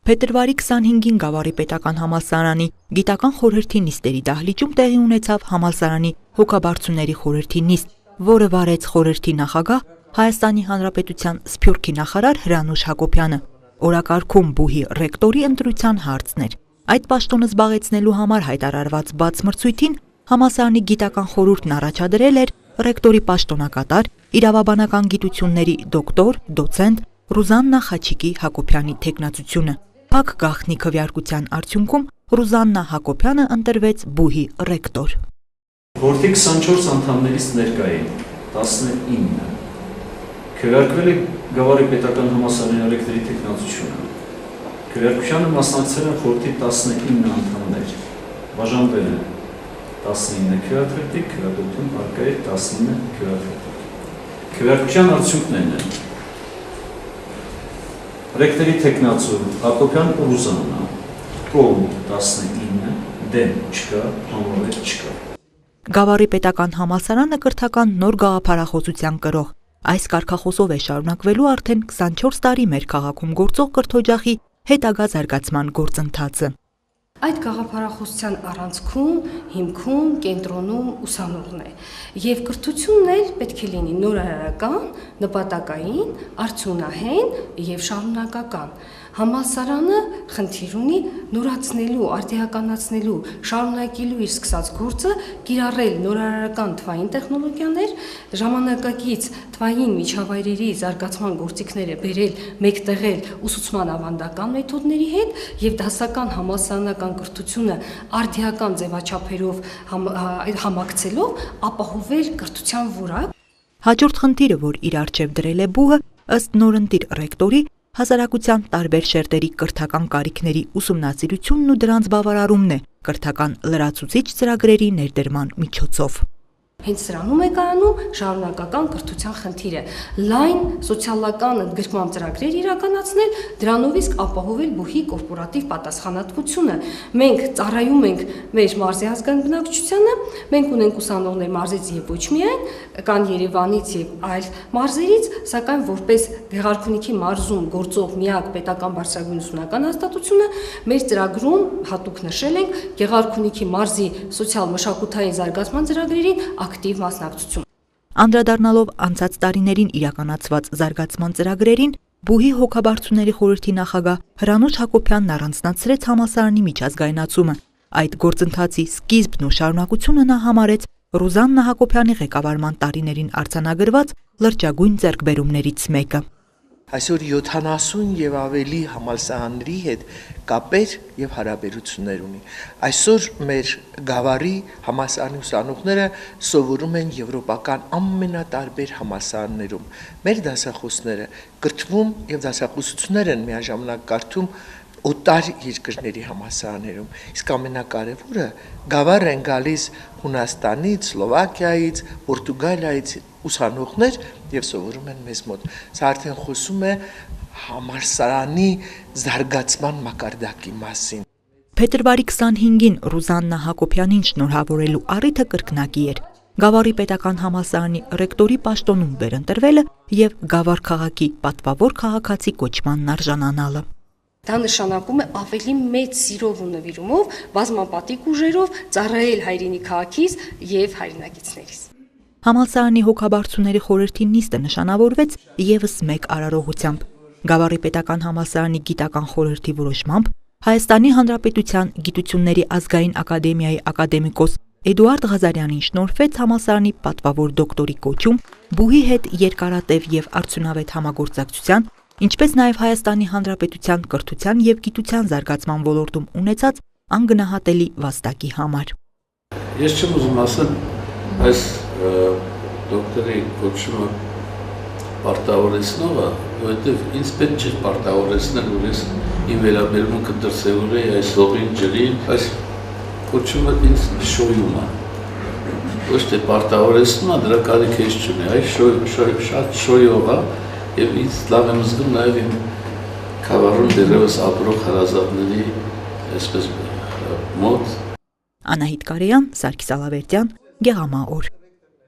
Փետրվարի 25-ին Գավառի պետական համալսարանի գիտական խորհրդի նիստերի դահլիճում տեղի ունեցավ համալսարանի հոգաբարձուների խորհրդի նիստ, որը վարեց խորհրդի նախագահ Հայաստանի Հանրապետության Սփյուռքի նախարար Հրանուշ Հակոբյանը։ Օրակարգում բուհի ռեկտորի ընտրության հարցն էր։ Այդ պաշտոնը զբաղեցնելու համար հայտարարված բաց մրցույթին համալսարանի գիտական խորհուրդն առաջադրել էր ռեկտորի պաշտոնակատար, իրավաբանական գիտությունների դոկտոր, դոցենտ Ռուզաննա Խաչիկի Հակոբյանի թեկնածությունը։ Փակ գաղտնի քվեարկության արդյունքում Ռուզաննա Հակոբյանը ընտրվեց բուհի ռեկտոր։ Խորհրդի 24 անդամներից ներկա էին 19։ Քվեարկվել է Գավառի պետական համալսարանի ռեկտորի թեկնածությունը։ Քվեարկությանը մասնակցել են խորհրդի 19 անդամներ։ Բաժանվել են 19 քվեարկատի, քվեատվություն արկա է 19 քվեարկատի։ Քվեարկության արդյունքներն են Ռեկտորի թեկնածու Հակոբյան Ռուզաննա, կողմ 19, դեմ չկա, համոզել չկա։ Գավառի պետական համալսարանը կրթական նոր գաղափարախոսության կրող։ Այս կարգախոսով է շարունակվելու արդեն 24 տարի մեր քաղաքում գործող կրթօջախի հետագա զարգացման գործընթացը։ Այդ գաղափարախոսության առանցքում, հիմքում, կենտրոնում ուսանողն է։ Եվ կրթությունն էլ պետք է լինի նորարարական, նպատակային, արդյունահեն եւ շարունակական։ Համալսարանը խնդիր ունի նորացնելու, արդիականացնելու, շարունակելու իր սկսած գործը, կիրառել նորարարական թվային տեխնոլոգիաներ, ժամանակակից թվային միջավայրերի զարգացման գործիքները բերել, մեկտեղել ուսուցման ավանդական մեթոդների հետ եւ դասական համալսարանական կրթությունը արդիական ձևաչափերով համակցելով ապահովել կրթության որակ։ Հաջորդ խնդիրը, որ իր առջև դրել է բուհը, ըստ նորընտիր ռեկտորի, հասարակության տարբեր շերտերի կրթական կարիքների ուսումնասիրությունն ու դրանց բավարարումն է կրթական լրացուցիչ ծրագրերի ներդրման միջոցով։ Հենց սրանում է կայանում շարունակական կրթության խնդիրը, լայն սոցիալական ընդգրկման ծրագրեր իրականացնել, դրանով իսկ ապահովել բուհի կորպորատիվ պատասխանատվությունը։ Մենք ծառայում ենք մեր մարզի ազգային բնակչությանը, մենք ունենք ուսանողներ մարզից եւ ոչ միայն, կան Երևանից եւ այլ մարզերից, սակայն որպես Գեղարքունիքի մարզում գործող միակ պետական բարձրագույն ուսումնական հաստատությունը մեր ծրագրում հատուկ նշել ենք Գեղարքունիքի մարզի սոցիալ-մշակութային զարգացման ծրագրերին ակտիվ մասնակցություն։ Անդրադառնալով անցած տարիներին իրականացված զարգացման ծրագրերին, բուհի հոգաբարձուների խորհրդի նախագահ Հրանուշ Հակոբյանն առանձնացրեց համալսարանի միջազգայնացումը։ Այդ գործընթացի սկիզբն ու շարունակությունը նա համարեց Ռուզաննա Հակոբյանի ղեկավարման տարիներին արձանագրված լրջագույն ձեռքբերումներից մեկը։ Այսօր 70 եւ ավելի համալսարանների հետ կապեր եւ հարաբերություններ ունի։ Այսօր մեր Գավառի համալսարանի ուսանողները սովորում են եվրոպական ամենատարբեր համալսարաններում։ Մեր դասախոսները կրթվում եւ դասախոսություններ են միաժամանակ կարդում օտար երկրների համալսարաններում։ Իսկ ամենակարևորը Գավառ են գալիս Հունաստանից, Սլովակիայից, Պորտուգալիայից ուսանողներ եւ սովորում են մեզ մոտ։ Սա արդեն խոսում է համալսարանի զարգացման մակարդակի մասին։ Փետրվարի 25-ին Ռուզաննա Հակոբյանին շնորհավորելու առիթը կրկնակի էր։ Գավառի պետական համալսարանի ռեկտորի պաշտոնում վերընտրվելը եւ Գավառ քաղաքի պատվավոր քաղաքացի կոչմանն արժանանալը։ Դա նշանակում է ավելի մեծ սիրով ու նվիրումով, բազմապատիկ ուժերով ծառայել հայրենի քաղաքիս եւ հայրենակիցներիս։ Համալսարանի հոգաբարձուների խորհրդի նիստը նշանավորվեց եւս մեկ արարողությամբ։ Գավառի պետական համալսարանի գիտական խորհրդի որոշմամբ Հայաստանի Հանրապետության Գիտությունների ազգային ակադեմիայի ակադեմիկոս Էդուարդ Ղազարյանին շնորհվեց համալսարանի պատվավոր դոկտորի կոչում, բուհի հետ երկարատև եւ արդյունավետ համագործակցության, ինչպես նաեւ Հայաստանի Հանրապետության կրթության եւ գիտության զարգացման ոլորտում ունեցած անգնահատելի վաստակի համար։ Ես չեմ ուզում ասել, այս դոկտորի կոչումը պարտավորեցնողը, որովհետև ինձ պետք չէ պարտավորեցնել, որ ես իմ վերաբերմունքը դրսևորեի այս հողին, ջրին, այս կոչումը ինձ շոյում է։ Ոչ թե պարտավորեցնում է, դրա կարիք ես չունի, այս շատ շոյող է եւ ինձ լավ եմ զգում նաեւ իմ Գավառում դեռևս ապրող հարազատների այսպես մոտ։ Անահիտ Կարեյան, Սարգիս Ալավերդյան, Գեղամա օր։